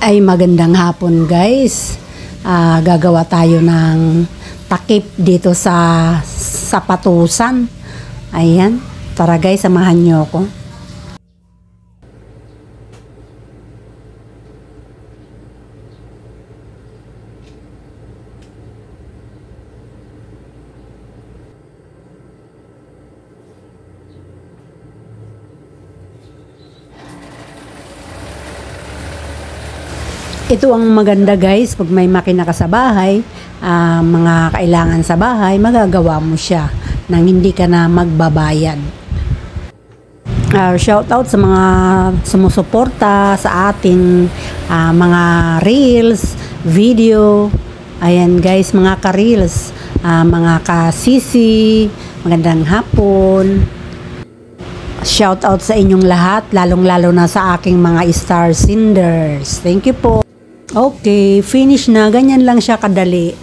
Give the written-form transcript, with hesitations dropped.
Ay magandang hapon guys. Gagawa tayo ng takip dito sa sapatusan. Ayan. Tara guys, samahan nyo ako. Ito ang maganda guys, pag may makina ka sa bahay, mga kailangan sa bahay, magagawa mo siya nang hindi ka na magbabayad. Shout out sa mga sumusuporta sa ating mga reels, video. Ayan guys, mga ka-reels, mga ka-sisi, magandang hapon. Shout out sa inyong lahat, lalong-lalo na sa aking mga star senders. Thank you po. Okay, finish na. Ganyan lang siya kadali.